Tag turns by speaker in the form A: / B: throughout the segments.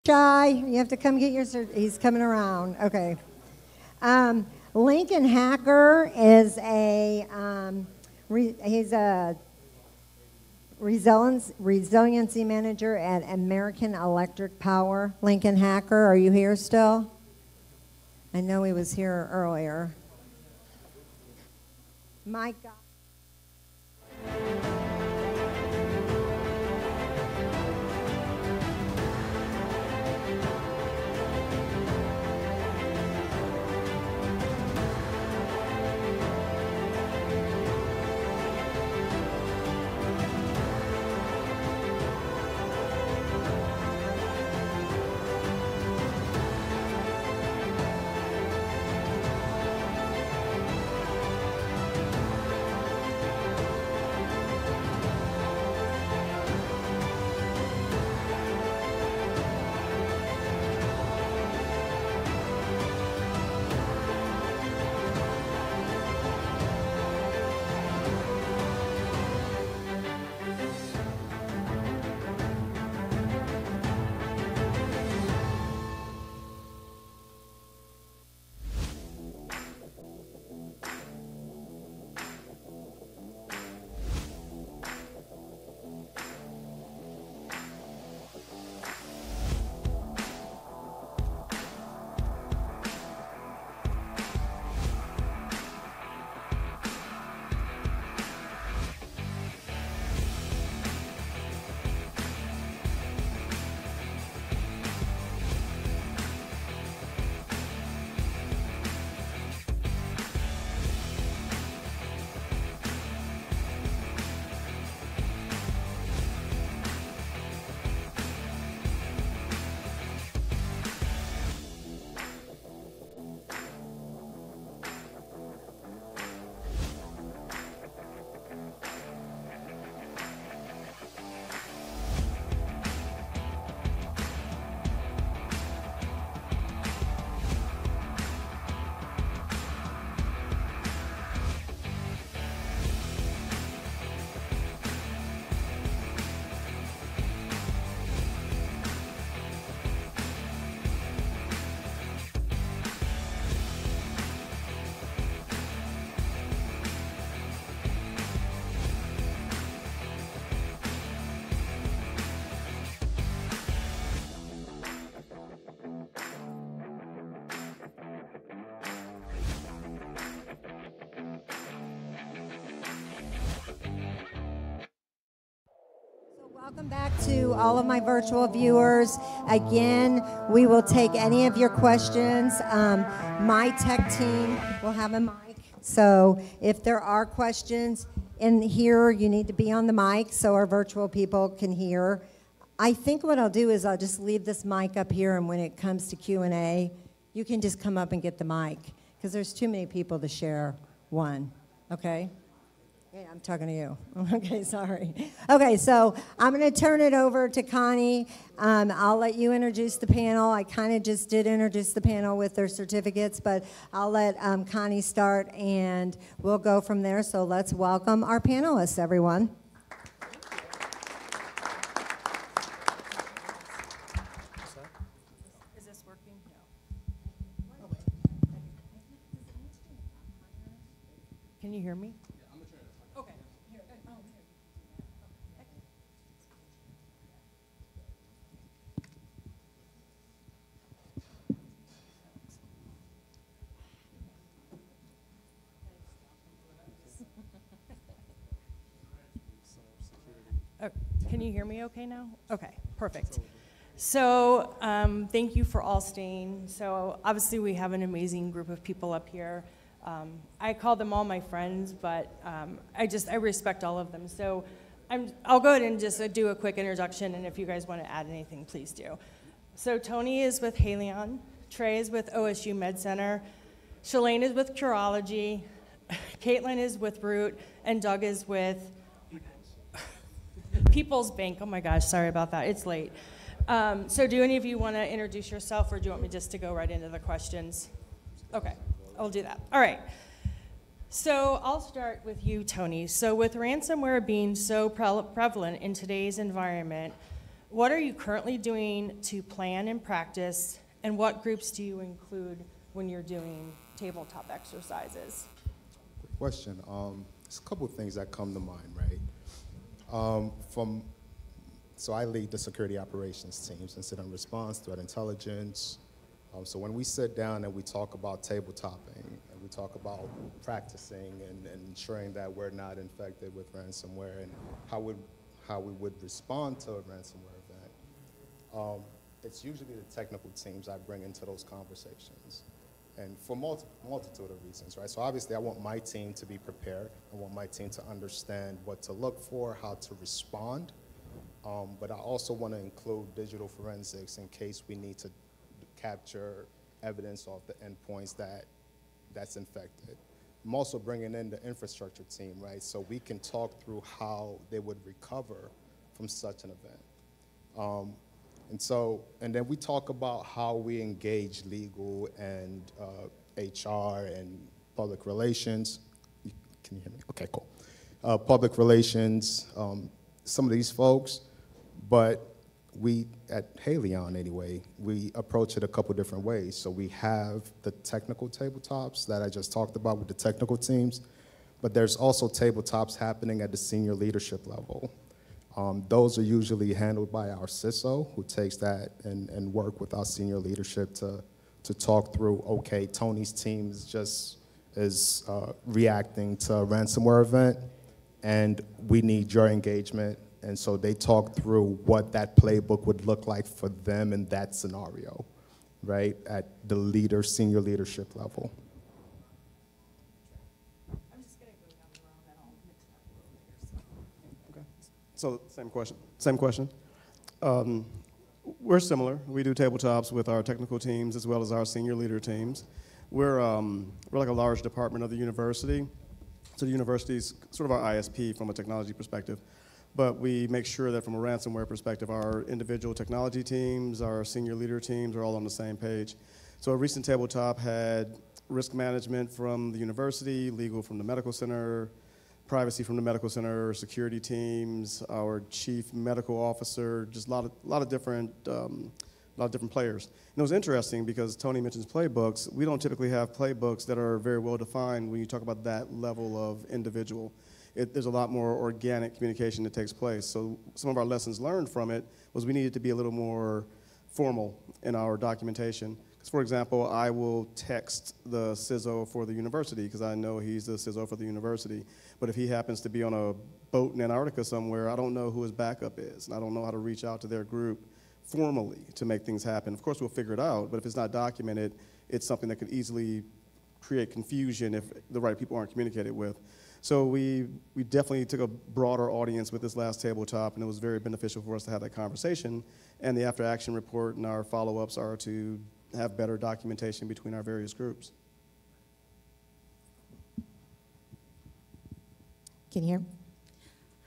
A: shy. You have to come get your he's coming around. Okay. Lincoln Hacker is he's a resiliency manager at American Electric Power. Lincoln Hacker, are you here still? I know he was here earlier. My God. Welcome back to all of my virtual viewers. Again, we will take any of your questions. My tech team will have a mic. So if there are questions in here, you need to be on the mic so our virtual people can hear. I think what I'll do is I'll just leave this mic up here, and when it comes to Q&A, you can just come up and get the mic, because there's too many people to share one, okay? Yeah, I'm talking to you. Okay, sorry. Okay, so I'm going to turn it over to Connie. I'll let you introduce the panel. I kind of just did introduce the panel with their certificates, but I'll let Connie start, and we'll go from there. So let's welcome our panelists, everyone.
B: Is this working? No. Can you hear me? Can you hear me okay now? Okay, perfect. So thank you for all staying. So obviously we have an amazing group of people up here. I call them all my friends, but I respect all of them. So I'll go ahead and just do a quick introduction, and if you guys want to add anything, please do. So Tony is with Haleon, Trey is with OSU Med Center, Schlaine is with Curology, Katelynn is with Root, and Doug is with People's Bank. Oh my gosh, sorry about that. It's late. So do any of you want to introduce yourself, or do you want me just to go right into the questions? Okay, I'll do that. All right. So I'll start with you, Tony. So with ransomware being so prevalent in today's environment, What are you currently doing to plan and practice, and what groups do you include when you're doing tabletop exercises?
C: Good question. There's a couple of things that come to mind, right? So I lead the security operations teams, incident response, threat intelligence. So when we sit down and we talk about tabletopping, and we talk about practicing and ensuring that we're not infected with ransomware and how we would respond to a ransomware event, it's usually the technical teams I bring into those conversations. And for multitude of reasons, right? So obviously I want my team to be prepared. I want my team to understand what to look for, how to respond. But I also want to include digital forensics in case we need to capture evidence of the endpoints that's infected. I'm also bringing in the infrastructure team, right? So we can talk through how they would recover from such an event. And then we talk about how we engage legal and HR and public relations. Can you hear me? Okay, cool. Public relations, some of these folks, but we, at Haleon anyway, we approach it a couple different ways. So we have the technical tabletops that I just talked about with the technical teams, but there's also tabletops happening at the senior leadership level. Those are usually handled by our CISO, who takes that and work with our senior leadership to talk through, okay, Tony's team is reacting to a ransomware event, and we need your engagement. And so they talk through what that playbook would look like for them in that scenario, right, at the senior leadership level.
B: I'm just going to go down the road and I'll mix it up a little later.
D: Okay. So same question. We're similar. We do tabletops with our technical teams as well as our senior leader teams. We're like a large department of the university. So the university is sort of our ISP from a technology perspective. But we make sure that from a ransomware perspective, our individual technology teams, our senior leader teams are all on the same page. So a recent tabletop had risk management from the university, legal from the medical center, privacy from the medical center, security teams, our chief medical officer, just a lot of different players. And it was interesting because Tony mentions playbooks. We don't typically have playbooks that are very well defined when you talk about that level of individual. There's a lot more organic communication that takes place. So some of our lessons learned from it was we needed to be a little more formal in our documentation. Because, for example, I will text the CISO for the university because I know he's the CISO for the university. But if he happens to be on a boat in Antarctica somewhere, I don't know who his backup is, and I don't know how to reach out to their group formally to make things happen. Of course, we'll figure it out, but if it's not documented, it's something that could easily create confusion if the right people aren't communicated with. So we definitely took a broader audience with this last tabletop, and it was very beneficial for us to have that conversation. And the after-action report and our follow-ups are to have better documentation between our various groups.
E: Can you hear me?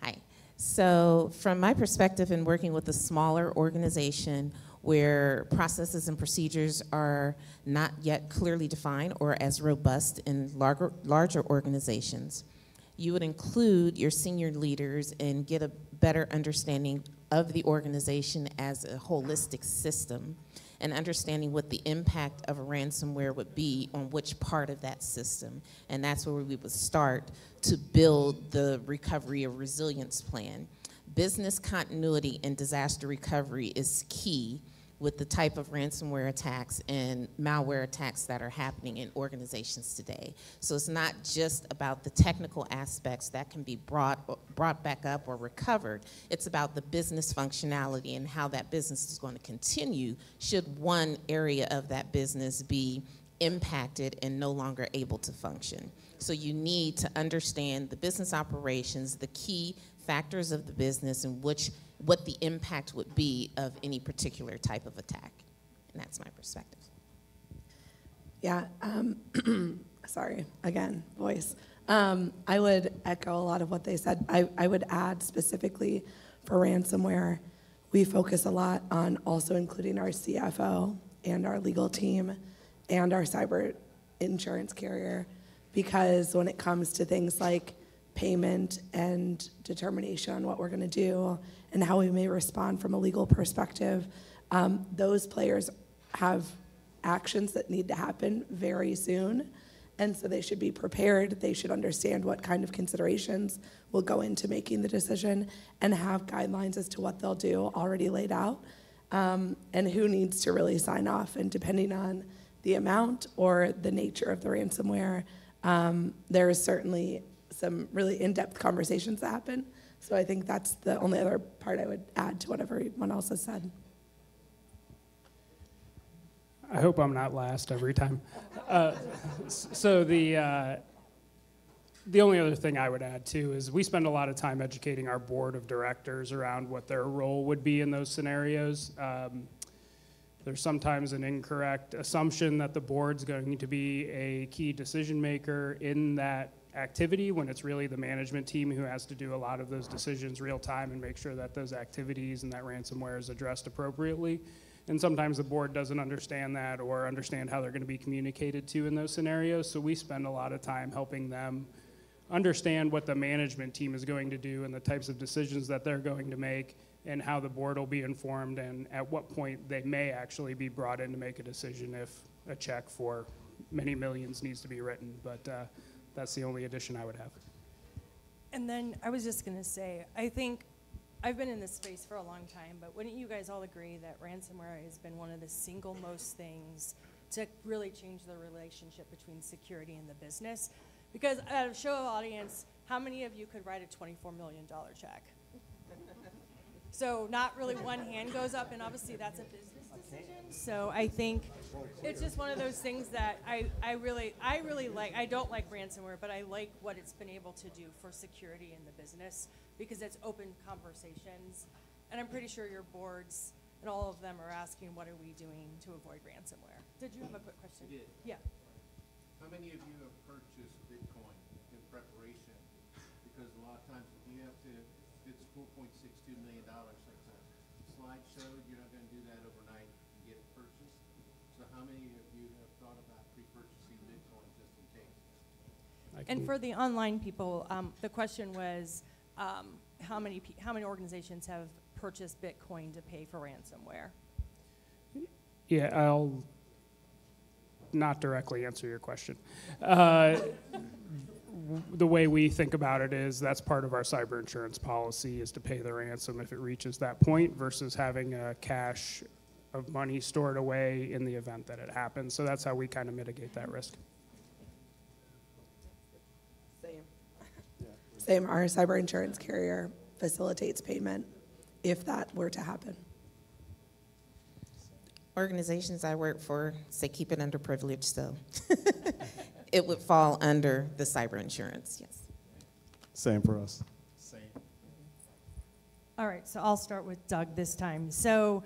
E: Hi. So from my perspective in working with a smaller organization where processes and procedures are not yet clearly defined or as robust in larger organizations, you would include your senior leaders and get a better understanding of the organization as a holistic system and understanding what the impact of a ransomware would be on which part of that system. And that's where we would start to build the recovery or resilience plan. Business continuity and disaster recovery is key with the type of ransomware attacks and malware attacks that are happening in organizations today. So it's not just about the technical aspects that can be brought back up or recovered. It's about the business functionality and how that business is going to continue should one area of that business be impacted and no longer able to function. So you need to understand the business operations, the key factors of the business, and what the impact would be of any particular type of attack. And that's my perspective.
F: Yeah, sorry, again, voice. I would echo a lot of what they said. I would add specifically for ransomware, we focus a lot on also including our CFO and our legal team and our cyber insurance carrier, because when it comes to things like payment and determination on what we're gonna do and how we may respond from a legal perspective. Those players have actions that need to happen very soon, and so they should be prepared. They should understand what kind of considerations will go into making the decision and have guidelines as to what they'll do already laid out, and who needs to really sign off. And depending on the amount or the nature of the ransomware, there is certainly some really in-depth conversations that happen. So I think that's the only other part I would add to what everyone else has said.
G: I hope I'm not last every time. So the only other thing I would add too is we spend a lot of time educating our board of directors around what their role would be in those scenarios. There's sometimes an incorrect assumption that the board's going to be a key decision maker in that activity when it's really the management team who has to do a lot of those decisions real time and make sure that those activities and that ransomware is addressed appropriately. And sometimes the board doesn't understand that or understand how they're going to be communicated to in those scenarios. So we spend a lot of time helping them understand what the management team is going to do and the types of decisions that they're going to make and how the board will be informed and at what point they may actually be brought in to make a decision if a check for many millions needs to be written. But that's the only addition I would have.
B: And then I was just going to say, I think I've been in this space for a long time, but wouldn't you guys all agree that ransomware has been one of the single most things to really change the relationship between security and the business? Because at a show of audience, how many of you could write a $24 million check? So not really one hand goes up, and obviously that's a business decision. So I think it's just one of those things that I really like. I don't like ransomware, but I like what it's been able to do for security in the business because it's open conversations. And I'm pretty sure your boards and all of them are asking, what are we doing to avoid ransomware? Did you have a quick question?
H: I did.
B: Yeah.
H: How many of you have purchased Bitcoin in preparation? Because a lot of times you have to, it's $4.62 million, like the slide showed, you're not going to do that overnight and get it purchased. So how many of you have thought about pre-purchasing Bitcoin just in case?
B: And for the online people, the question was, how many organizations have purchased Bitcoin to pay for ransomware?
G: Yeah, I'll not directly answer your question. The way we think about it is that's part of our cyber insurance policy is to pay the ransom if it reaches that point versus having a cache of money stored away in the event that it happens. So that's how we kind of mitigate that risk.
F: Same, our cyber insurance carrier facilitates payment if that were to happen.
E: Organizations I work for say keep it underprivileged, so it would fall under the cyber insurance, yes.
D: Same for us.
C: Same.
B: All right, so I'll start with Doug this time. So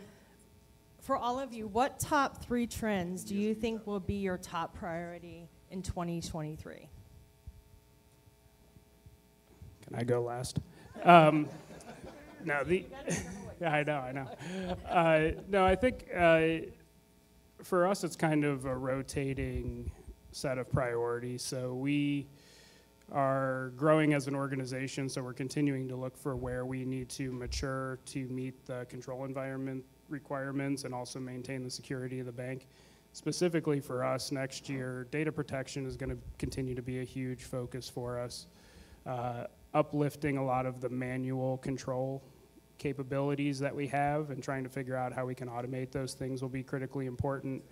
B: for all of you, what top 3 trends do you think will be your top priority in 2023?
G: Can I go last? No, yeah, I know. No, I think for us it's kind of a rotating set of priorities. So we are growing as an organization, so we're continuing to look for where we need to mature to meet the control environment requirements and also maintain the security of the bank. Specifically for us next year, data protection is going to continue to be a huge focus for us. Uplifting a lot of the manual control capabilities that we have and trying to figure out how we can automate those things will be critically important.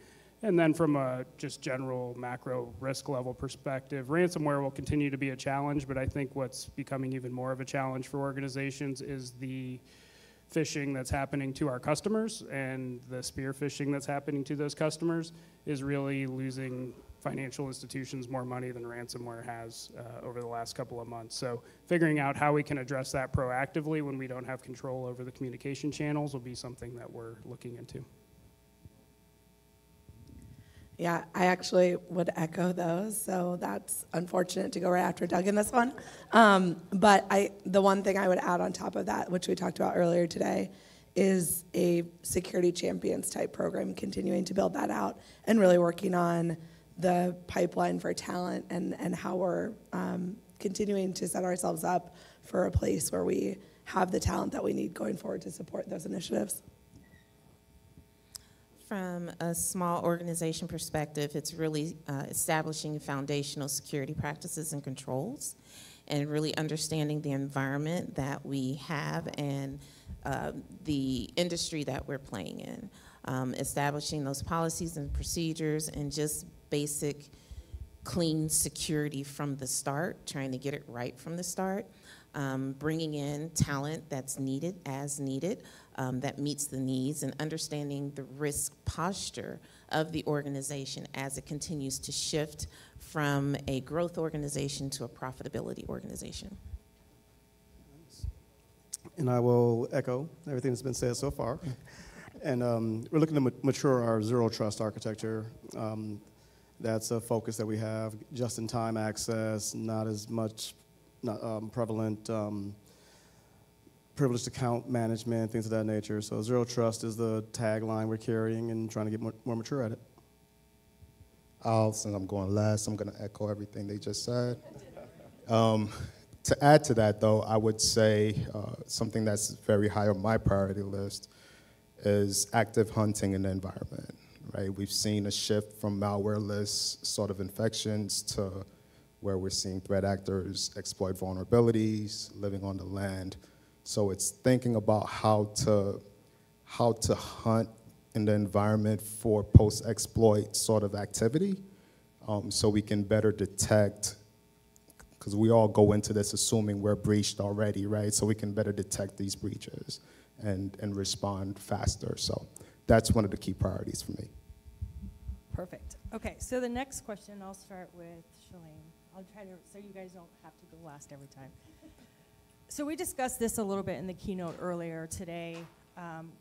G: And then from a just general macro risk level perspective, ransomware will continue to be a challenge, but I think what's becoming even more of a challenge for organizations is the phishing that's happening to our customers, and the spear phishing that's happening to those customers is really losing financial institutions more money than ransomware has over the last couple of months. So figuring out how we can address that proactively when we don't have control over the communication channels will be something that we're looking into.
F: Yeah, I actually would echo those, so that's unfortunate to go right after Doug in this one. But the one thing I would add on top of that, which we talked about earlier today, is a security champions type program, continuing to build that out and really working on the pipeline for talent and how we're continuing to set ourselves up for a place where we have the talent that we need going forward to support those initiatives.
E: From a small organization perspective, it's really establishing foundational security practices and controls, and really understanding the environment that we have and the industry that we're playing in. Establishing those policies and procedures and just basic clean security from the start, trying to get it right from the start. Bringing in talent that's needed as needed, that meets the needs, and understanding the risk posture of the organization as it continues to shift from a growth organization to a profitability organization.
D: And I will echo everything that's been said so far. And we're looking to mature our zero trust architecture. That's a focus that we have. Just-in-time access, not as much prevalent privileged account management, things of that nature. So zero trust is the tagline we're carrying and trying to get more mature at it.
C: Since I'm going last, I'm going to echo everything they just said. To add to that, though, I would say something that's very high on my priority list is active hunting in the environment, right? We've seen a shift from malware-less sort of infections to where we're seeing threat actors exploit vulnerabilities, living on the land. So it's thinking about how to hunt in the environment for post-exploit sort of activity, so we can better detect, because we all go into this assuming we're breached already, right? So we can better detect these breaches and respond faster. So that's one of the key priorities for me.
B: Perfect. Okay, so the next question, I'll start with Schlaine. I'll try to, so you guys don't have to go last every time. So we discussed this a little bit in the keynote earlier today.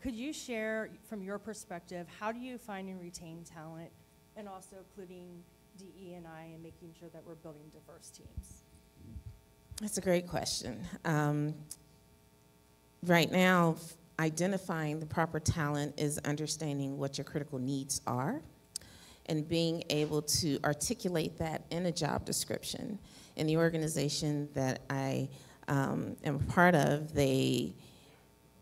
B: Could you share, from your perspective, how do you find and retain talent, and also including DE&I and making sure that we're building diverse teams?
E: That's a great question. Right now, identifying the proper talent is understanding what your critical needs are and being able to articulate that in a job description. In the organization that I am a part of, they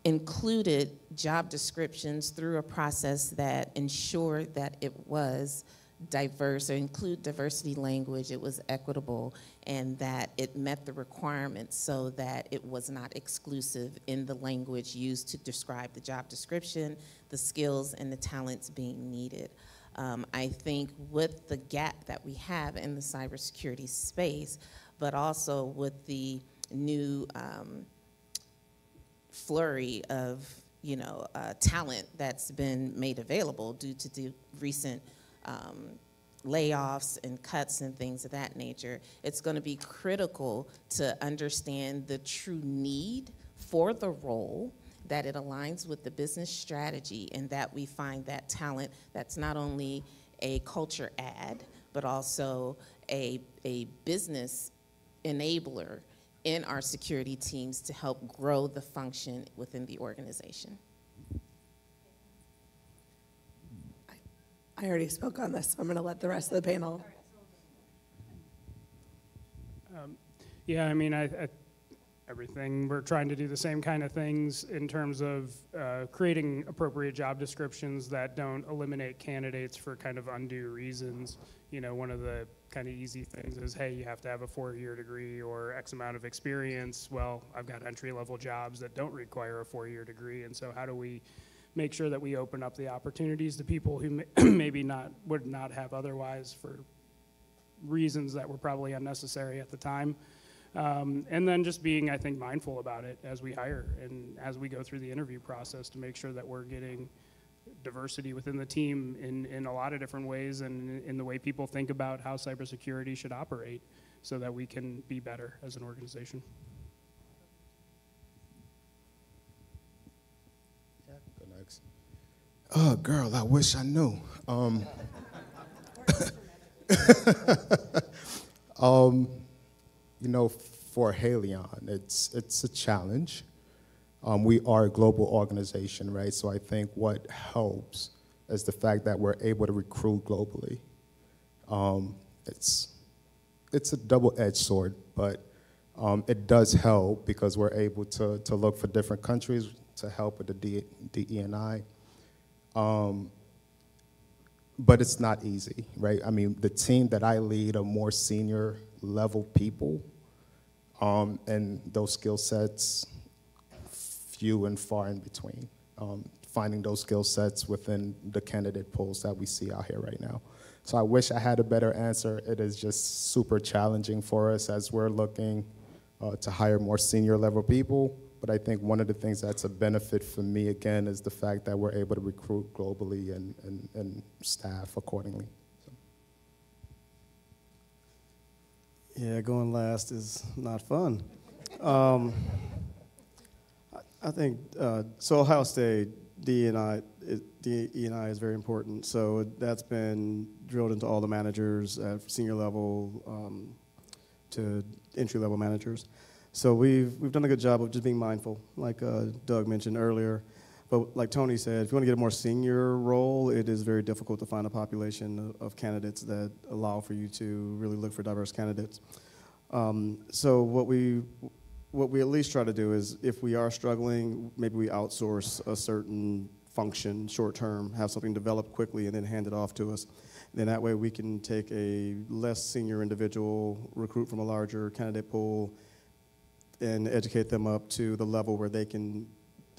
E: included job descriptions through a process that ensured that it was diverse, or include diversity language, it was equitable, and that it met the requirements so that it was not exclusive in the language used to describe the job description, the skills, and the talents being needed. I think with the gap that we have in the cybersecurity space, but also with the new flurry of talent that's been made available due to the recent layoffs and cuts and things of that nature, it's going to be critical to understand the true need for the role, that it aligns with the business strategy, and that we find that talent that's not only a culture add, but also a business enabler in our security teams to help grow the function within the organization.
F: I already spoke on this, so I'm going to let the rest of the panel.
G: Yeah, I mean, everything, we're trying to do the same kind of things in terms of creating appropriate job descriptions that don't eliminate candidates for kind of undue reasons. One of the kind of easy things is, hey, you have to have a 4-year degree or X amount of experience. Well, I've got entry-level jobs that don't require a 4-year degree, and so how do we make sure that we open up the opportunities to people who maybe would not have otherwise for reasons that were probably unnecessary at the time. And then just being, I think, mindful about it as we hire and as we go through the interview process to make sure that we're getting diversity within the team in a lot of different ways, and in the way people think about how cybersecurity should operate, so that we can be better as an organization.
C: Go next. Oh, girl, I wish I knew. For Haleon, it's a challenge. We are a global organization, right? So I think what helps is the fact that we're able to recruit globally. It's a double-edged sword, but It does help because we're able to look for different countries to help with the DE&I. But it's not easy, right? I mean, the team that I lead are more senior level people, and those skill sets, few and far in between. Finding those skill sets within the candidate pools that we see out here right now. So I wish I had a better answer. It is just super challenging for us as we're looking to hire more senior level people. But I think one of the things that's a benefit for me, again, is the fact that we're able to recruit globally and staff accordingly. So.
D: Yeah, going last is not fun. I think, so Ohio State, DE&I is very important. So that's been drilled into all the managers at senior level to entry level managers. So we've done a good job of just being mindful, like Doug mentioned earlier. But like Tony said, if you want to get a more senior role, it is very difficult to find a population of candidates that allow for you to really look for diverse candidates. So what we at least try to do is, if we are struggling, maybe we outsource a certain function short term, have something developed quickly, and then hand it off to us. Then that way we can take a less senior individual, recruit from a larger candidate pool, and educate them up to the level where they can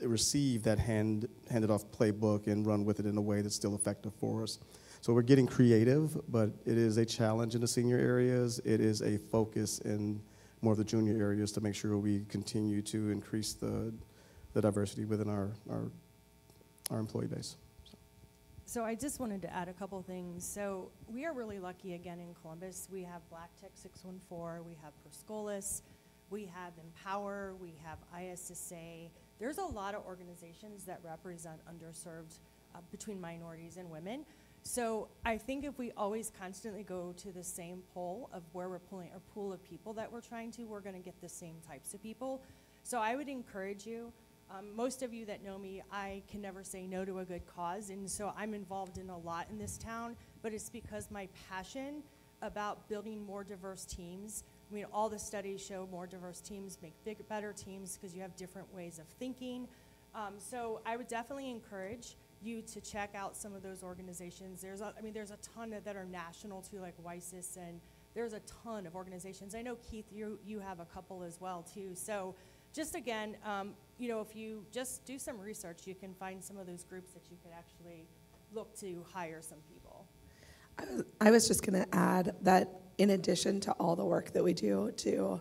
D: receive that handed off playbook and run with it in a way that's still effective for us. So we're getting creative, but it is a challenge in the senior areas. It is a focus in more of the junior areas to make sure we continue to increase the diversity within our employee base.
B: So I just wanted to add a couple things. So we are really lucky again in Columbus. We have Black Tech 614, we have Perscolis, we have Empower, we have ISSA. There's a lot of organizations that represent underserved between minorities and women. So I think if we always constantly go to the same poll of where we're pulling, or pool of people that we're trying to, we're gonna get the same types of people. So I would encourage you, most of you that know me, I can never say no to a good cause, and so I'm involved in a lot in this town, but it's because my passion about building more diverse teams. I mean, all the studies show more diverse teams make better teams because you have different ways of thinking. So I would definitely encourage you to check out some of those organizations. There's a ton that are national too, like WISIS, and there's a ton of organizations. I know, Keith, you have a couple as well too. So just again, you know, if you just do some research, you can find some of those groups that you could actually look to hire some people.
F: I was just going to add that in addition to all the work that we do to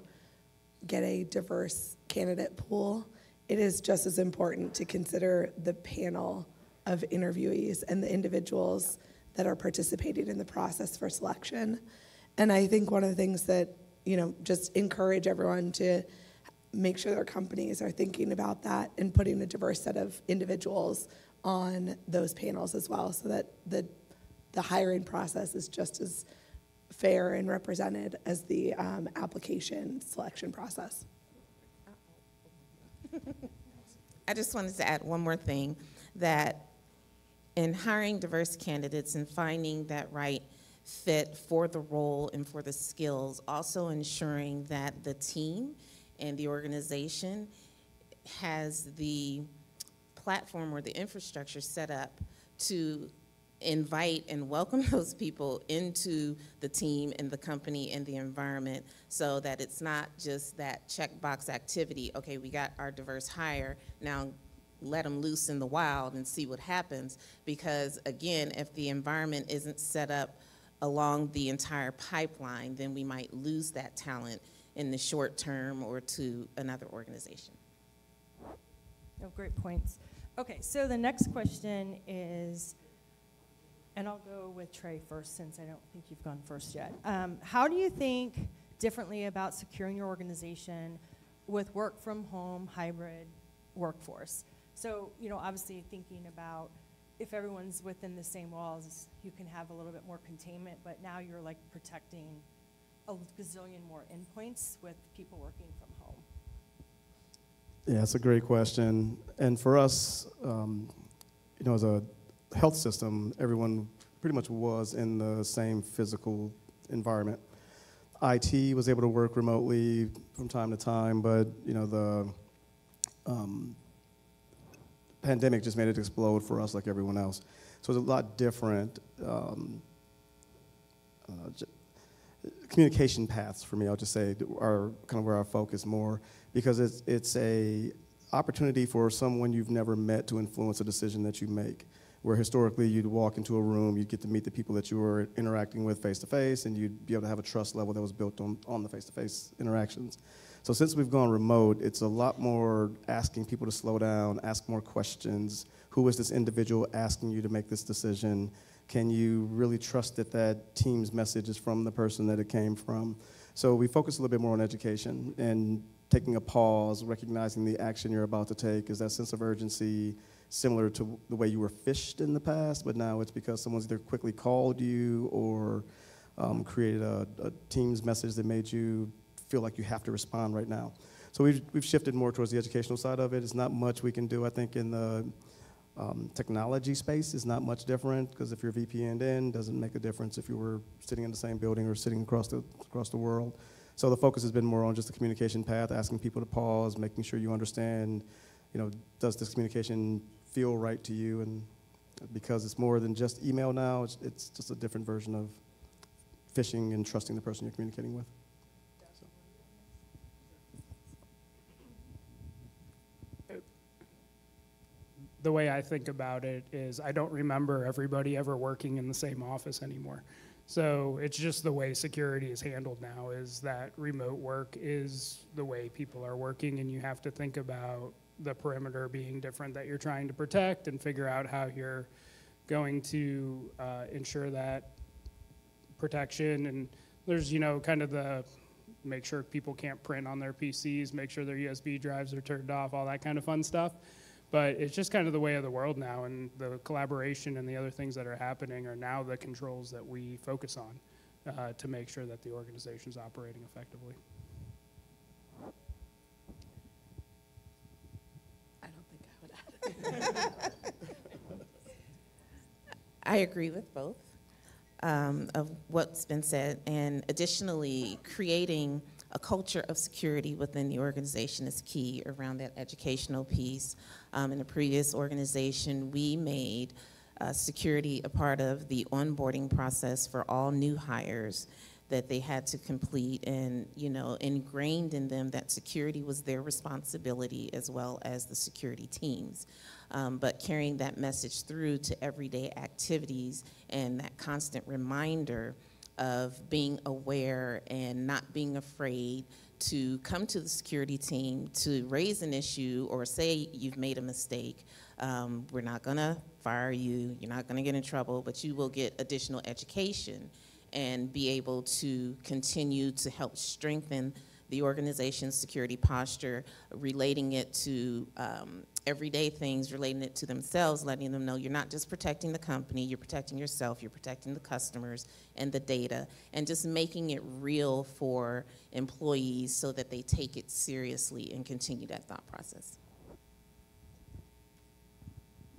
F: get a diverse candidate pool, it is just as important to consider the panel of interviewees and the individuals that are participating in the process for selection. And I think one of the things that, you know, just encourage everyone to make sure their companies are thinking about that and putting a diverse set of individuals on those panels as well, so that the hiring process is just as fair and represented as the application selection process.
E: I just wanted to add one more thing, that in hiring diverse candidates and finding that right fit for the role and for the skills, also ensuring that the team and the organization has the platform or the infrastructure set up to invite and welcome those people into the team and the company and the environment, so that it's not just that checkbox activity. Okay, we got our diverse hire, now let them loose in the wild and see what happens. Because again, if the environment isn't set up along the entire pipeline, then we might lose that talent in the short term or to another organization.
B: Oh, great points. Okay, so the next question is, and I'll go with Trey first since I don't think you've gone first yet. How do you think differently about securing your organization with work from home, hybrid workforce? So, you know, obviously thinking about if everyone's within the same walls, you can have a little bit more containment, but now you're like protecting a gazillion more endpoints with people working from home.
D: Yeah, that's a great question. And for us, you know, as a health system, everyone pretty much was in the same physical environment. IT was able to work remotely from time to time, but the pandemic just made it explode for us like everyone else. So it's a lot different communication paths for me, I'll just say, are kind of where I focus more, because it's a opportunity for someone you've never met to influence a decision that you make. Where historically you'd walk into a room, you'd get to meet the people that you were interacting with face to face, and you'd be able to have a trust level that was built on the face to face interactions. So since we've gone remote, it's a lot more asking people to slow down, ask more questions. Who is this individual asking you to make this decision? Can you really trust that that team's message is from the person that it came from? So we focus a little bit more on education and taking a pause, recognizing the action you're about to take. Is that sense of urgency similar to the way you were phished in the past, but now it's because someone's either quickly called you or created a Teams message that made you feel like you have to respond right now. So we've shifted more towards the educational side of it. It's not much we can do, I think, in the technology space is not much different, because if you're VPN'd in, doesn't make a difference if you were sitting in the same building or sitting across the world. So the focus has been more on just the communication path, asking people to pause, making sure you understand, does this communication feel right to you? And because it's more than just email now, it's just a different version of phishing and trusting the person you're communicating with.
G: The way I think about it is I don't remember everybody ever working in the same office anymore. So it's just the way security is handled now, is that remote work is the way people are working, and you have to think about the perimeter being different that you're trying to protect and figure out how you're going to ensure that protection. And there's, kind of the make sure people can't print on their PCs, make sure their USB drives are turned off, all that kind of fun stuff. But it's just kind of the way of the world now, and the collaboration and the other things that are happening are now the controls that we focus on to make sure that the organization's operating effectively.
F: I don't think I would add.
E: I agree with both of what's been said, and additionally, creating a culture of security within the organization is key around that educational piece. In the previous organization, we made security a part of the onboarding process for all new hires that they had to complete, and ingrained in them that security was their responsibility as well as the security teams. But carrying that message through to everyday activities and that constant reminder of being aware and not being afraid to come to the security team to raise an issue or say you've made a mistake. We're not gonna fire you, you're not gonna get in trouble, but you will get additional education and be able to continue to help strengthen the organization's security posture, relating it to everyday things, relating it to themselves, letting them know you're not just protecting the company, you're protecting yourself, you're protecting the customers and the data, and just making it real for employees so that they take it seriously and continue that thought process.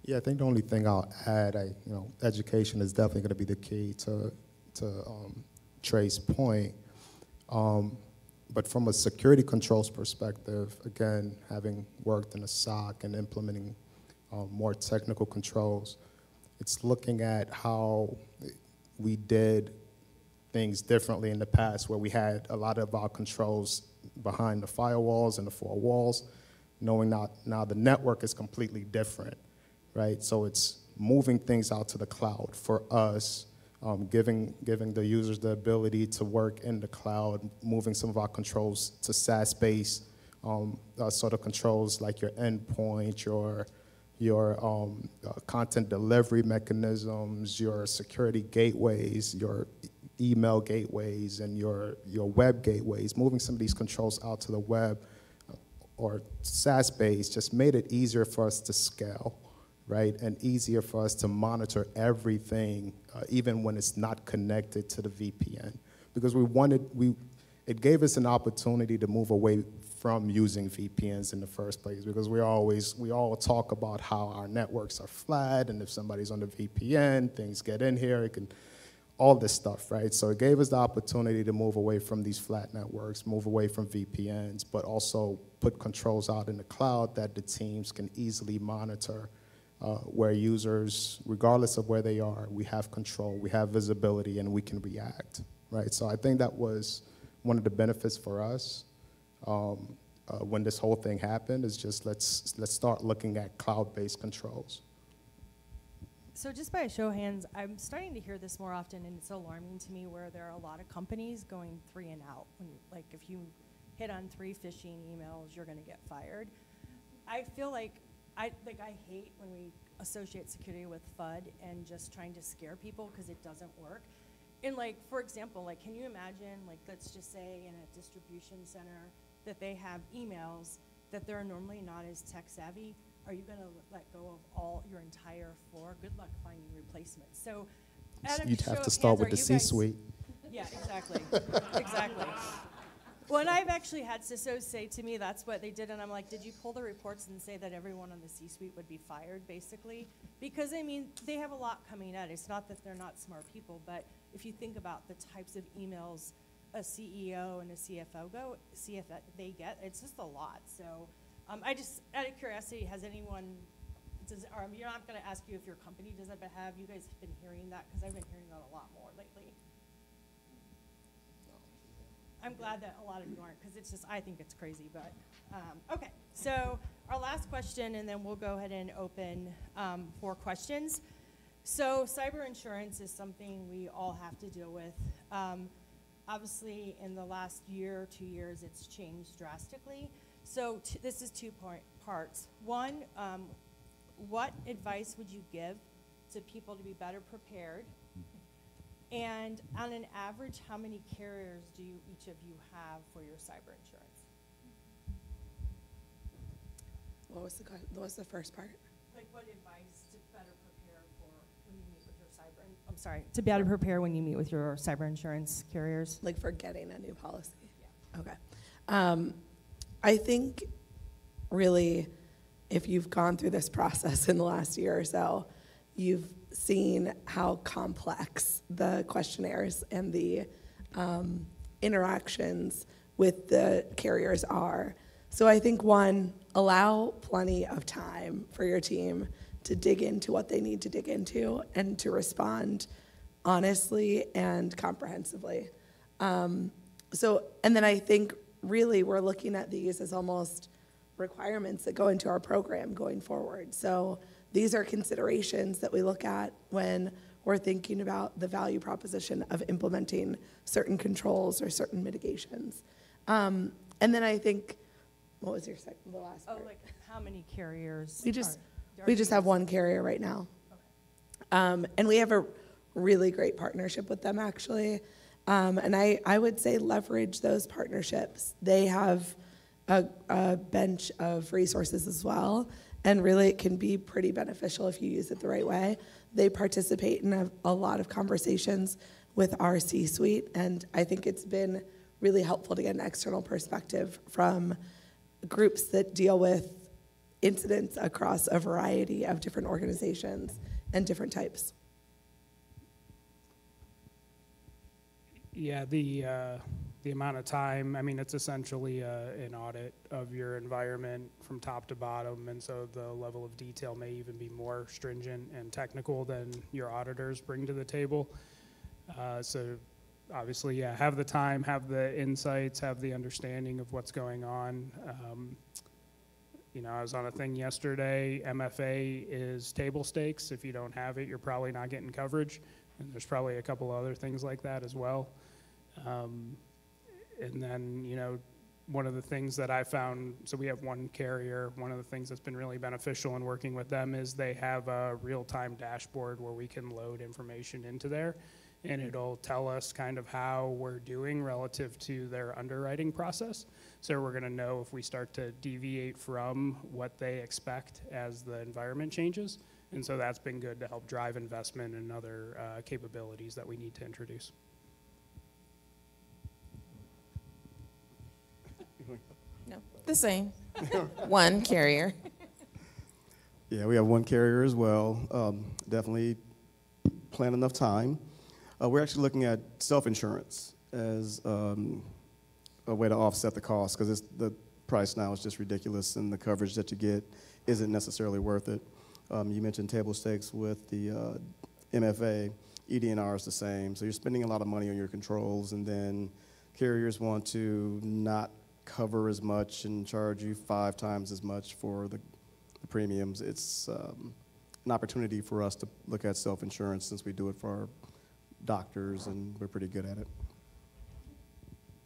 C: Yeah, I think the only thing I'll add, education is definitely going to be the key to Trey's point. But from a security controls perspective, again, having worked in a SOC and implementing more technical controls, it's looking at how we did things differently in the past, where we had a lot of our controls behind the firewalls and the four walls, knowing now the network is completely different, right? So it's moving things out to the cloud for us, giving the users the ability to work in the cloud, moving some of our controls to SaaS-based sort of controls, like your endpoint, your content delivery mechanisms, your security gateways, your email gateways, and your web gateways. Moving some of these controls out to the web or SaaS-based just made it easier for us to scale, right? And easier for us to monitor everything, even when it's not connected to the VPN. Because it gave us an opportunity to move away from using VPNs in the first place, because we all talk about how our networks are flat, and if somebody's on the VPN, things get in here, it can all this stuff, right? So it gave us the opportunity to move away from these flat networks, move away from VPNs, but also put controls out in the cloud that the teams can easily monitor, where users, regardless of where they are, we have control, we have visibility, and we can react, right? So I think that was one of the benefits for us when this whole thing happened, is just let's start looking at cloud-based controls.
B: So just by a show of hands, I'm starting to hear this more often, and it's alarming to me, where there are a lot of companies going 3 and out. Like if you hit on 3 phishing emails, you're going to get fired. I feel like I hate when we associate security with FUD and just trying to scare people, because it doesn't work. And like, for example, like, can you imagine, like, let's just say in a distribution center that they have emails that they're normally not as tech savvy? Are you going to let go of all your entire floor? Good luck finding replacements. So,
C: you'd have to start with the C-suite.
B: Yeah, exactly, exactly. Well, and I've actually had CISOs say to me that's what they did, and I'm like, did you pull the reports and say that everyone on the C-suite would be fired, basically? Because, I mean, they have a lot coming out. It's not that they're not smart people, but if you think about the types of emails a CEO and a CFO they get, it's just a lot. So I just, out of curiosity, has anyone, you're not going to ask you if your company does it, but have you guys been hearing that? Because I've been hearing that a lot more lately. I'm glad that a lot of you aren't, because it's just, I think it's crazy, but, okay. So our last question, and then we'll go ahead and open for questions. So cyber insurance is something we all have to deal with. Obviously, in the last year or 2 years, it's changed drastically. So this is 2 parts. One, what advice would you give to people to be better prepared? And on an average, how many carriers do each of you have for your cyber insurance?
F: What was the first part?
B: Like, what advice to better prepare for when you meet with your cyber? I'm sorry, to better prepare when you meet with your cyber insurance carriers.
F: Like for getting a new policy.
B: Yeah.
F: Okay. I think really, if you've gone through this process in the last year or so, you've seen how complex the questionnaires and the interactions with the carriers are. So I think, one, allow plenty of time for your team to dig into what they need to dig into and to respond honestly and comprehensively. And then I think really we're looking at these as almost requirements that go into our program going forward. So these are considerations that we look at when we're thinking about the value proposition of implementing certain controls or certain mitigations. And then I think, what was your the last part?
B: Oh, like how many carriers?
F: We just have one carrier right now. Okay. And we have a really great partnership with them, actually. And I would say leverage those partnerships. They have a bench of resources as well. And really, it can be pretty beneficial if you use it the right way. They participate in a lot of conversations with our C-suite, and I think it's been really helpful to get an external perspective from groups that deal with incidents across a variety of different organizations and different types.
G: Yeah, the amount of time, I mean, it's essentially an audit of your environment from top to bottom, and so the level of detail may even be more stringent and technical than your auditors bring to the table. So obviously, yeah, have the time, have the insights, have the understanding of what's going on. You know, I was on a thing yesterday, MFA is table stakes. If you don't have it, you're probably not getting coverage. And there's probably a couple other things like that as well. And then, you know, one of the things that I found, so we have one carrier, one of the things that's been really beneficial in working with them is they have a real-time dashboard where we can load information into there, and it'll tell us kind of how we're doing relative to their underwriting process. So we're gonna know if we start to deviate from what they expect as the environment changes. And so that's been good to help drive investment and other capabilities that we need to introduce.
E: No, the same. One carrier.
D: Yeah, we have one carrier as well. Definitely plan enough time. We're actually looking at self-insurance as a way to offset the cost, because the price now is just ridiculous, and the coverage that you get isn't necessarily worth it. You mentioned table stakes with the MFA. ED&R is the same. So you're spending a lot of money on your controls, and then carriers want to not cover as much and charge you 5 times as much for the premiums. It's an opportunity for us to look at self-insurance, since we do it for our doctors, and we're pretty good at it.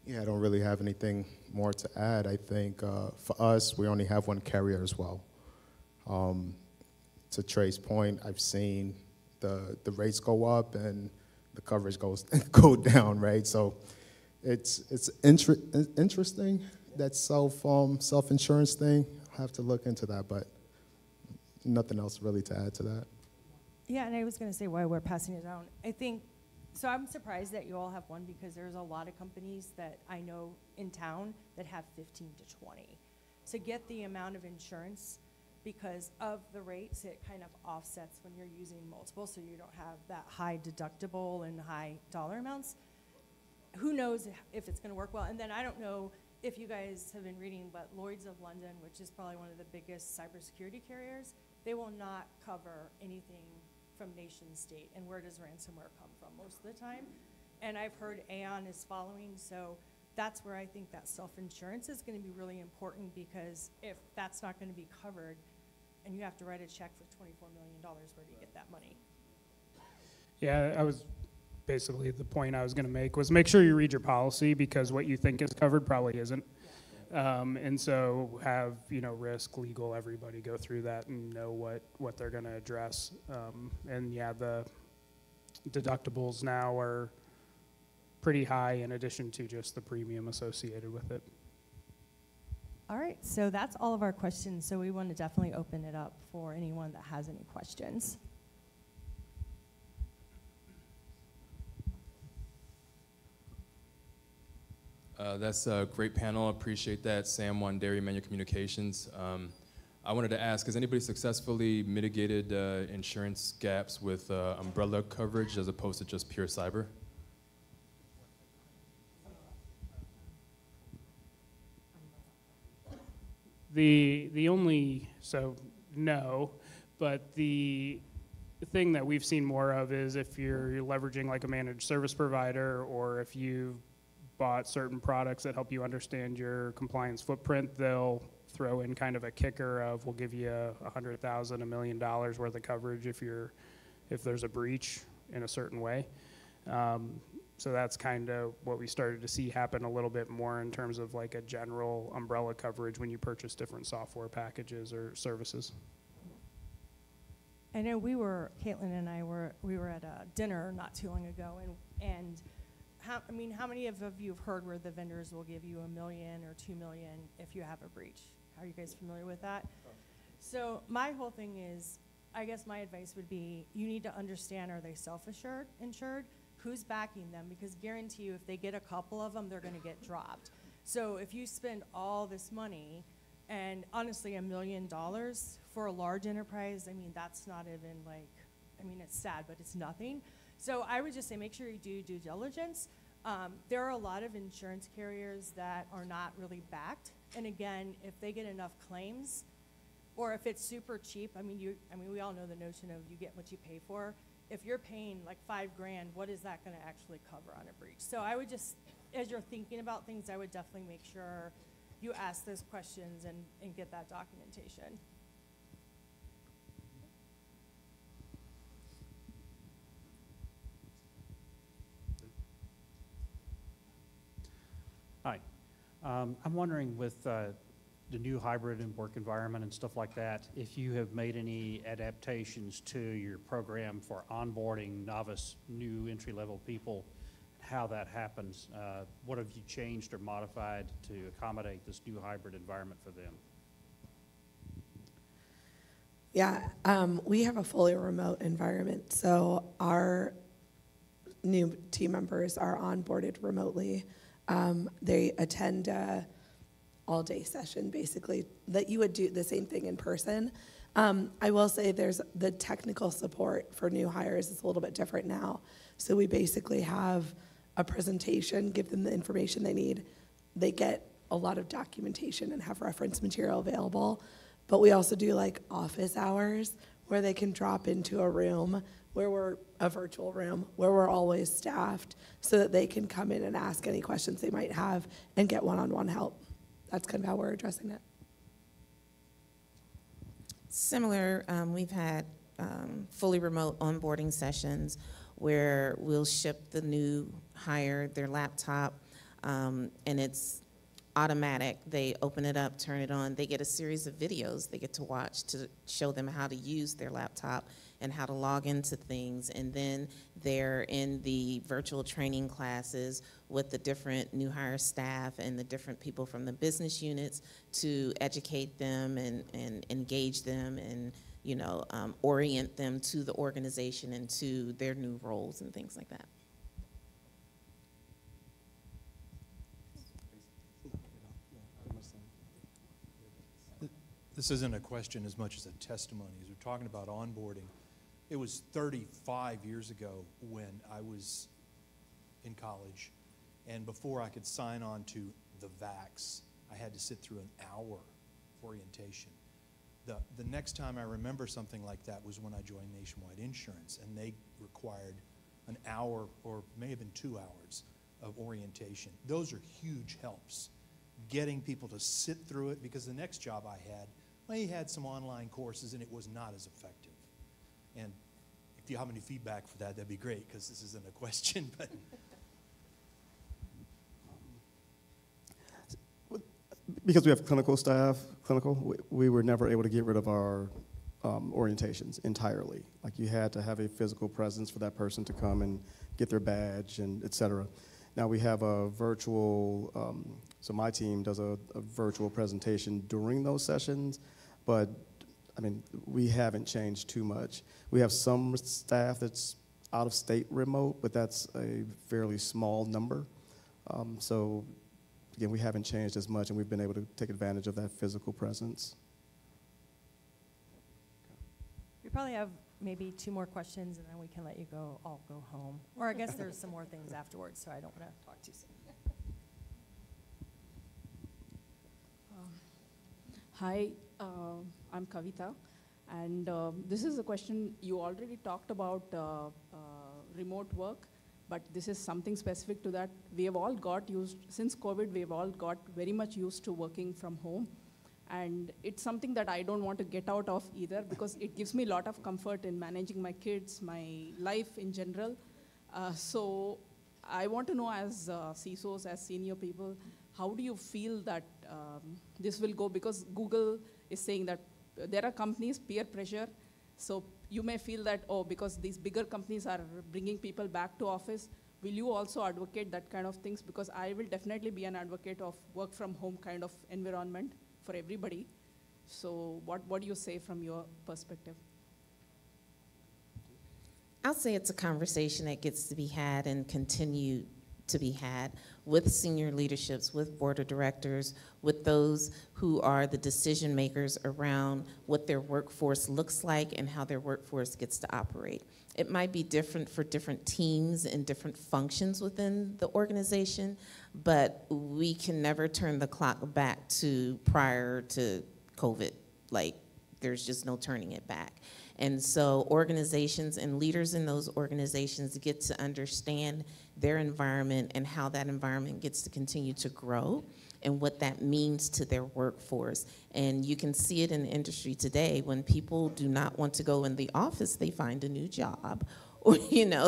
C: Yeah, I don't really have anything more to add. I think for us, we only have one carrier as well. To Trey's point, I've seen the rates go up and the coverage go down, right? So it's interesting, that self-insurance thing. I'll have to look into that, but nothing else really to add to that.
B: Yeah, and I was going to say why we're passing it down. I think, so I'm surprised that you all have one, because there's a lot of companies that I know in town that have 15 to 20. To get the amount of insurance, because of the rates, it kind of offsets when you're using multiple, so you don't have that high deductible and high dollar amounts. Who knows if it's going to work well? And then I don't know if you guys have been reading, but Lloyd's of London, which is probably one of the biggest cybersecurity carriers, they will not cover anything from nation state. And where does ransomware come from most of the time? And I've heard Aon is following, so that's where I think that self-insurance is going to be really important, because if that's not going to be covered and you have to write a check for $24 million, where do you get that money?
G: Yeah, I was basically, the point I was going to make was make sure you read your policy, because what you think is covered probably isn't. And so have, risk, legal, everybody go through that and know what they're going to address. And yeah, the deductibles now are pretty high, in addition to just the premium associated with it.
B: All right, so that's all of our questions. So we want to definitely open it up for anyone that has any questions.
I: That's a great panel. Appreciate that. Sam One, Dairy Menu Communications. I wanted to ask, has anybody successfully mitigated insurance gaps with umbrella coverage as opposed to just pure cyber?
G: No, but the thing that we've seen more of is if you're leveraging like a managed service provider, or if you've bought certain products that help you understand your compliance footprint, they'll throw in kind of a kicker of, we'll give you $100,000, $1 million worth of coverage if there's a breach in a certain way. So that's kind of what we started to see happen a little bit more in terms of like a general umbrella coverage when you purchase different software packages or services.
B: I know Katelynn and I were at a dinner not too long ago, and how many of you have heard where the vendors will give you $1 million or $2 million if you have a breach? Are you guys familiar with that? So my whole thing is, I guess my advice would be, you need to understand, are they insured? Who's backing them? Because guarantee you, if they get a couple of them, they're going to get dropped. So if you spend all this money, and honestly, $1 million for a large enterprise, that's not even it's sad, but it's nothing. So I would just say, make sure you do due diligence. There are a lot of insurance carriers that are not really backed. And again, if they get enough claims, or if it's super cheap, we all know the notion of you get what you pay for. If you're paying like $5 grand, what is that going to actually cover on a breach? So I would just, as you're thinking about things, I would definitely make sure you ask those questions and get that documentation.
J: Hi. I'm wondering, with the new hybrid and work environment and stuff like that, if you have made any adaptations to your program for onboarding novice, new entry-level people, how that happens. What have you changed or modified to accommodate this new hybrid environment for them?
F: Yeah, we have a fully remote environment, so our new team members are onboarded remotely. They attend a all-day session, basically, that you would do the same thing in person. I will say there's the technical support for new hires is a little bit different now. So we basically have a presentation, give them the information they need. They get a lot of documentation and have reference material available. But we also do like office hours where they can drop into a room where we're a virtual room where we're always staffed so that they can come in and ask any questions they might have and get one-on-one help. That's kind of how we're addressing it.
E: Similar, we've had fully remote onboarding sessions where we'll ship the new hire their laptop, and it's automatic. They open it up, turn it on. They get a series of videos they get to watch to show them how to use their laptop and how to log into things. And then they're in the virtual training classes with the different new hire staff and the different people from the business units to educate them and engage them and orient them to the organization and to their new roles and things like that.
K: This isn't a question as much as a testimony. As we're talking about onboarding, it was 35 years ago when I was in college, and before I could sign on to the VAX, I had to sit through an hour orientation. The next time I remember something like that was when I joined Nationwide Insurance, and they required an hour or may have been 2 hours of orientation. Those are huge helps, getting people to sit through it, because the next job I had, well, you had some online courses and it was not as effective. And if you have any feedback for that, that'd be great, because this isn't a question, but.
D: Because we have clinical staff, we were never able to get rid of our orientations entirely. Like, you had to have a physical presence for that person to come and get their badge and et cetera. Now we have a virtual, so my team does a virtual presentation during those sessions, but I mean, we haven't changed too much. We have some staff that's out of state remote, but that's a fairly small number. So again, we haven't changed as much, and we've been able to take advantage of that physical presence.
B: We probably have maybe 2 more questions, and then we can let you all go home. Or I guess there's some more things afterwards, so I don't want to talk too soon.
L: Hi, I'm Kavita, and this is a question. You already talked about remote work, but this is something specific to that. We have all got used, since COVID, we have all got very much used to working from home. And it's something that I don't want to get out of either, because it gives me a lot of comfort in managing my kids, my life in general. So I want to know, as CISOs, as senior people, how do you feel that this will go? Because Google is saying that there are companies, peer pressure. So you may feel that, oh, because these bigger companies are bringing people back to office, will you also advocate that kind of things? Because I will definitely be an advocate of work from home kind of environment for everybody. So what do you say from your perspective?
E: I'll say it's a conversation that gets to be had and continue to be had with senior leaderships, with board of directors, with those who are the decision makers around what their workforce looks like and how their workforce gets to operate. It might be different for different teams and different functions within the organization, but we can never turn the clock back to prior to COVID. Like, there's just no turning it back. And so organizations and leaders in those organizations get to understand their environment and how that environment gets to continue to grow and what that means to their workforce. And you can see it in the industry today. When people do not want to go in the office, they find a new job.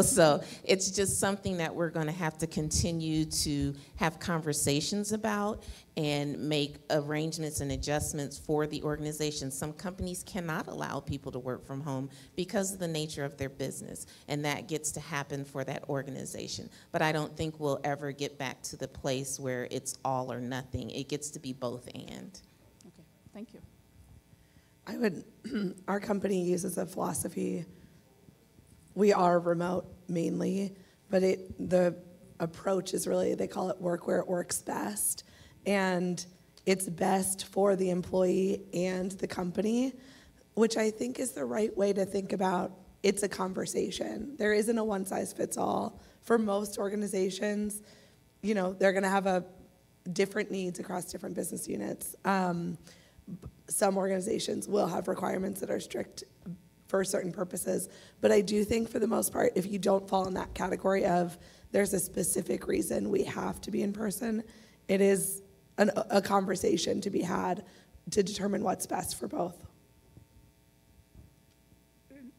E: So it's just something that we're going to have to continue to have conversations about and make arrangements and adjustments for the organization. Some companies cannot allow people to work from home because of the nature of their business, and that gets to happen for that organization. But I don't think we'll ever get back to the place where it's all or nothing. It gets to be both and.
L: Okay, thank you.
F: Our company uses a philosophy. We are remote mainly, but the approach is really, they call it work where it works best. And it's best for the employee and the company, which I think is the right way to think about it's a conversation. There isn't a one size fits all. For most organizations, you know, they're gonna have different needs across different business units. Some organizations will have requirements that are strict for certain purposes, but I do think for the most part, if you don't fall in that category of there's a specific reason we have to be in person, it is a conversation to be had to determine what's best for both.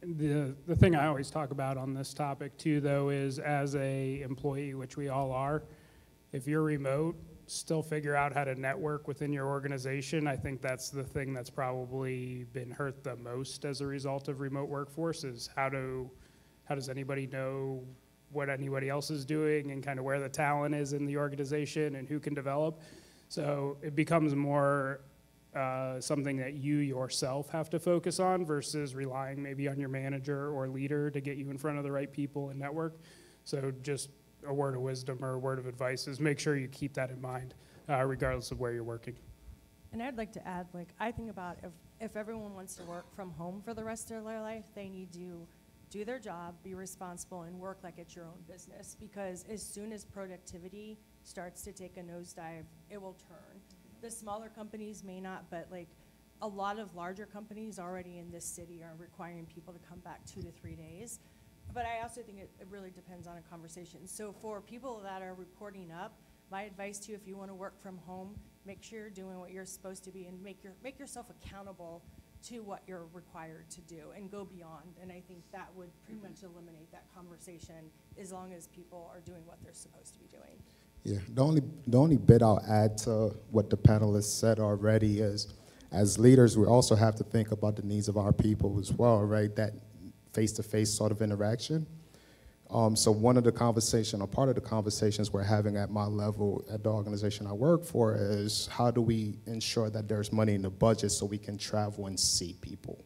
G: The thing I always talk about on this topic too, though, is as a employee, which we all are, if you're remote, still figure out how to network within your organization. I think that's the thing that's probably been hurt the most as a result of remote workforce is how does anybody know what anybody else is doing and kind of where the talent is in the organization and who can develop. So it becomes more something that you yourself have to focus on versus relying maybe on your manager or leader to get you in front of the right people and network. So just a word of wisdom or a word of advice is make sure you keep that in mind, regardless of where you're working.
B: And I'd like to add, like, I think about if everyone wants to work from home for the rest of their life, they need to do their job, be responsible, and work like it's your own business. Because as soon as productivity starts to take a nosedive, it will turn. The smaller companies may not, but like a lot of larger companies already in this city are requiring people to come back 2 to 3 days. But I also think it really depends on a conversation. So for people that are reporting up, my advice to you, if you want to work from home, make sure you're doing what you're supposed to be and make yourself accountable to what you're required to do and go beyond. And I think that would pretty much eliminate that conversation as long as people are doing what they're supposed to be doing.
C: Yeah, the only bit I'll add to what the panelists said already is, as leaders, we also have to think about the needs of our people as well, right? That face-to-face sort of interaction. So one of the conversation, or part of the conversations we're having at my level at the organization I work for is how do we ensure that there's money in the budget so we can travel and see people,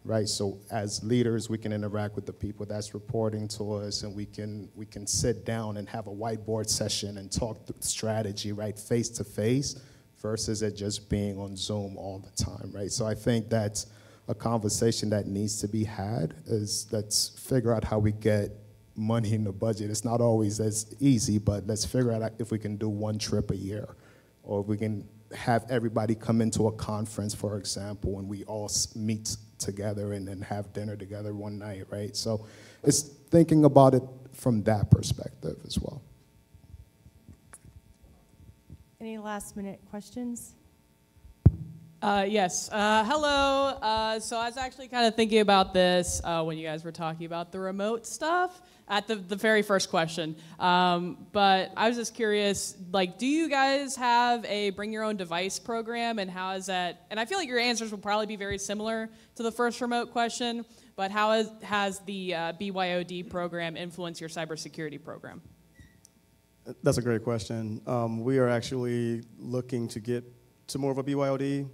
C: right? So as leaders, we can interact with the people that's reporting to us, and we can sit down and have a whiteboard session and talk strategy, right, face-to-face, versus it just being on Zoom all the time, right? So I think that's a conversation that needs to be had, is let's figure out how we get money in the budget. It's not always as easy, but let's figure out if we can do one trip a year, or if we can have everybody come into a conference, for example, and we all meet together and then have dinner together one night, right? So it's thinking about it from that perspective as well.
B: Any last minute questions?
M: Yes. Hello. So I was actually kind of thinking about this when you guys were talking about the remote stuff at the very first question. But I was just curious, like, do you guys have a bring your own device program, and how is that? And I feel like your answers will probably be very similar to the first remote question, but how has the BYOD program influenced your cybersecurity program?
D: That's a great question. We are actually looking to get to more of a BYOD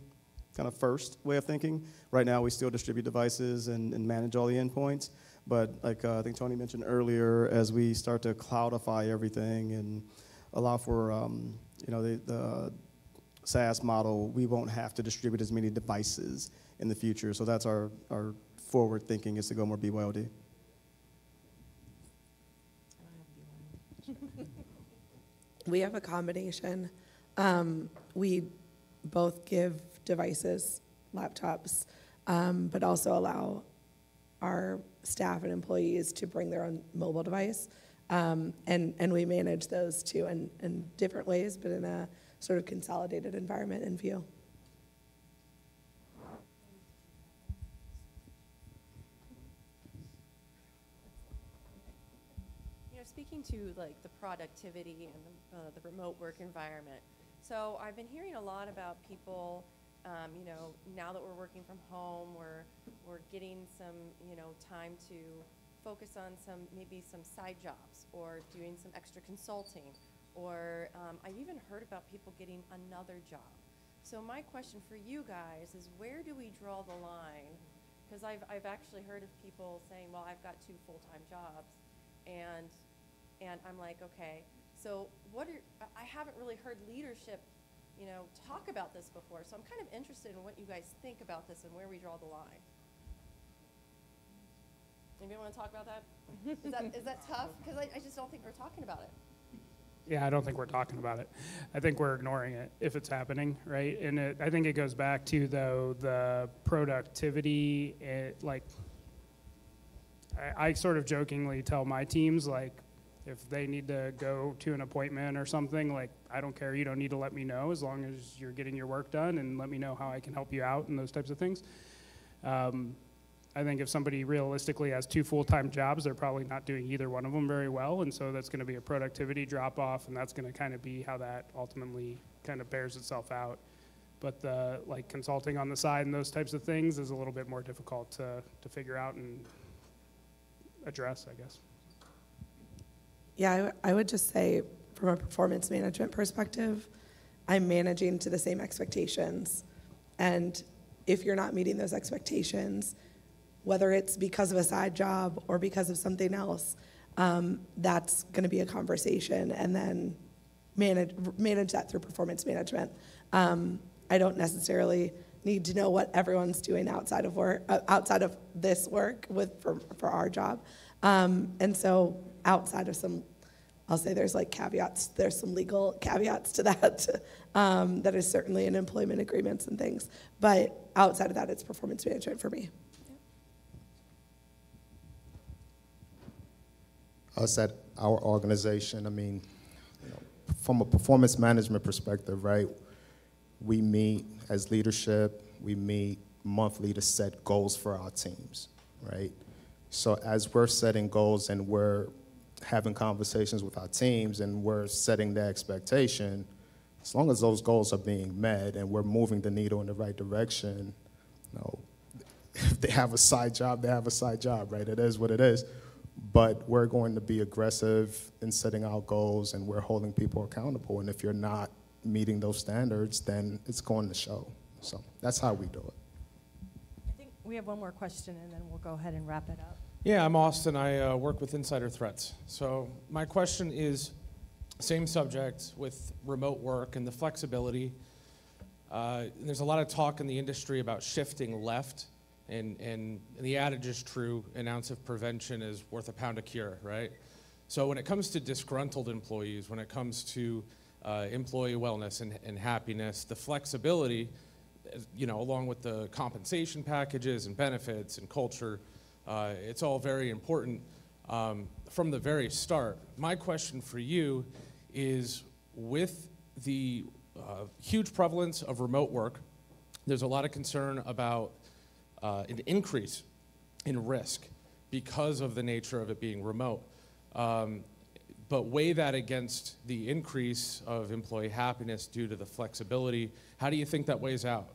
D: kind of first way of thinking. Right now, we still distribute devices and manage all the endpoints. But like I think Tony mentioned earlier, as we start to cloudify everything and allow for the SaaS model, we won't have to distribute as many devices in the future. So that's our forward thinking, is to go more BYOD.
F: We have a combination. We both give devices, laptops, but also allow our staff and employees to bring their own mobile device. And we manage those too in different ways, but in a sort of consolidated environment and view.
N: Speaking to like the productivity and the remote work environment. So I've been hearing a lot about people, now that we're working from home, we're getting some, time to focus on maybe some side jobs or doing some extra consulting, or I've even heard about people getting another job. So my question for you guys is, where do we draw the line? Because I've actually heard of people saying, well, I've got 2 full-time jobs, and I'm like, okay, so I haven't really heard leadership, talk about this before. So I'm kind of interested in what you guys think about this and where we draw the line. Anybody want to talk about that? Is that tough? Because I just don't think we're talking about it.
G: Yeah, I don't think we're talking about it. I think we're ignoring it if it's happening, right? And I think it goes back to, though, the productivity. I sort of jokingly tell my teams, like, if they need to go to an appointment or something, like, I don't care. You don't need to let me know as long as you're getting your work done, and let me know how I can help you out and those types of things. I think if somebody realistically has 2 full-time jobs, they're probably not doing either one of them very well, and so that's going to be a productivity drop-off, and that's going to kind of be how that ultimately kind of bears itself out. But the consulting on the side and those types of things is a little bit more difficult to figure out and address, I guess.
F: Yeah, I would just say from a performance management perspective, I'm managing to the same expectations. And if you're not meeting those expectations, whether it's because of a side job or because of something else, that's going to be a conversation, and then manage that through performance management. I don't necessarily need to know what everyone's doing outside of work, outside of this work for our job. And so outside of some, I'll say there's caveats, there's some legal caveats to that, that is certainly in employment agreements and things. But outside of that, it's performance management for me.
C: Us at our organization, from a performance management perspective, right, we meet as leadership, we meet monthly to set goals for our teams, right? So as we're setting goals and we're having conversations with our teams and we're setting the expectation, as long as those goals are being met and we're moving the needle in the right direction, if they have a side job, they have a side job, right? It is what it is. But we're going to be aggressive in setting our goals, and we're holding people accountable. And if you're not meeting those standards, then it's going to show. So that's how we do it.
B: I think we have one more question, and then we'll go ahead and wrap it up.
O: Yeah, I'm Austin. I work with Insider Threats. So my question is, same subject with remote work and the flexibility. There's a lot of talk in the industry about shifting left. And the adage is true, an ounce of prevention is worth a pound of cure, right? So when it comes to disgruntled employees, when it comes to employee wellness and happiness, the flexibility, along with the compensation packages and benefits and culture, it's all very important from the very start. My question for you is, with the huge prevalence of remote work, there's a lot of concern about an increase in risk because of the nature of it being remote. But weigh that against the increase of employee happiness due to the flexibility. How do you think that weighs out?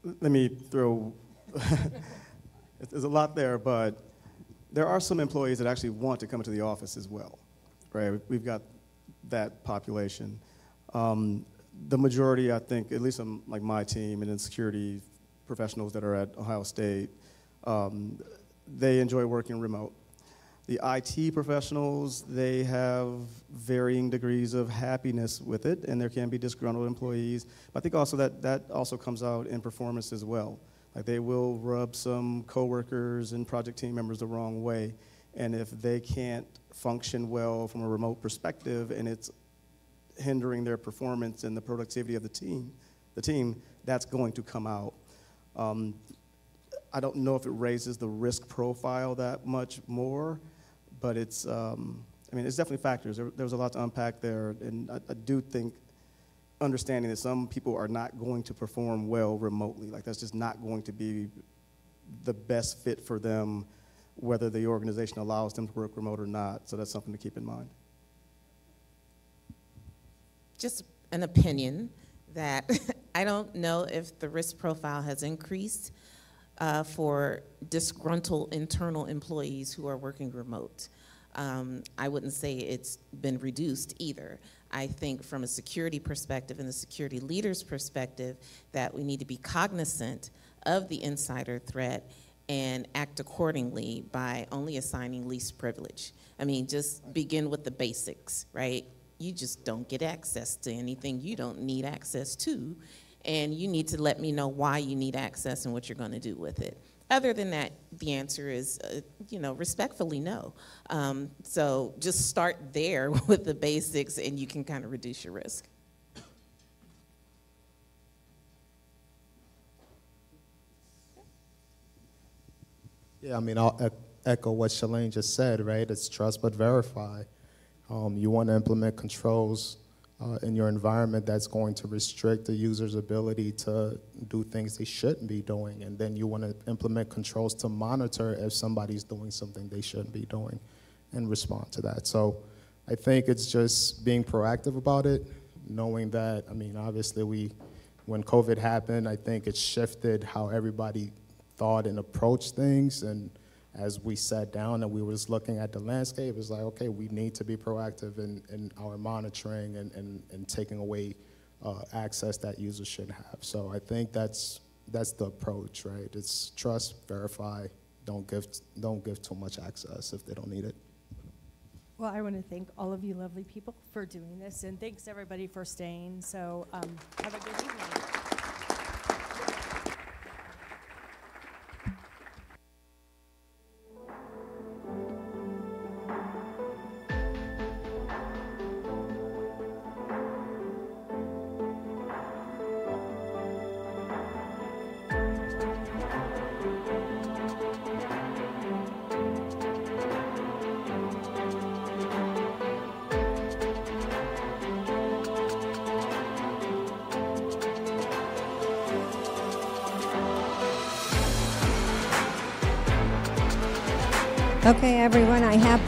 D: Let me throw, there's a lot there, but there are some employees that actually want to come into the office as well, right? We've got that population. The majority, I think, at least on my team and in security professionals that are at Ohio State, they enjoy working remote. The IT professionals, they have varying degrees of happiness with it, and there can be disgruntled employees. But I think also that also comes out in performance as well. Like, they will rub some coworkers and project team members the wrong way, and if they can't function well from a remote perspective and it's hindering their performance and the productivity of the team, that's going to come out. I don't know if it raises the risk profile that much more, but it's, it's definitely factors. There's a lot to unpack there, and I do think understanding that some people are not going to perform well remotely, like that's just not going to be the best fit for them, whether the organization allows them to work remote or not, so that's something to keep in mind.
E: Just an opinion that I don't know if the risk profile has increased for disgruntled internal employees who are working remote. I wouldn't say it's been reduced either. I think from a security perspective and the security leaders' perspective that we need to be cognizant of the insider threat and act accordingly by only assigning least privilege. I mean, just begin with the basics, right? You just don't get access to anything you don't need access to, and you need to let me know why you need access and what you're going to do with it. Other than that, the answer is, respectfully no. So just start there with the basics, and you can kind of reduce your risk.
C: Yeah, I mean, I'll echo what Schlaine just said, right? It's trust but verify. You want to implement controls in your environment that's going to restrict the user's ability to do things they shouldn't be doing, and then you want to implement controls to monitor if somebody's doing something they shouldn't be doing and respond to that. So I think it's just being proactive about it, knowing that, I mean, obviously when COVID happened, I think it shifted how everybody thought and approached things, and as we sat down and we were just looking at the landscape, it's like, okay, we need to be proactive in our monitoring and taking away access that users shouldn't have. So I think that's the approach, right? It's trust, verify, don't give too much access if they don't need it.
B: Well, I want to thank all of you lovely people for doing this, and thanks everybody for staying. So have a good evening.
A: Okay, everyone, I have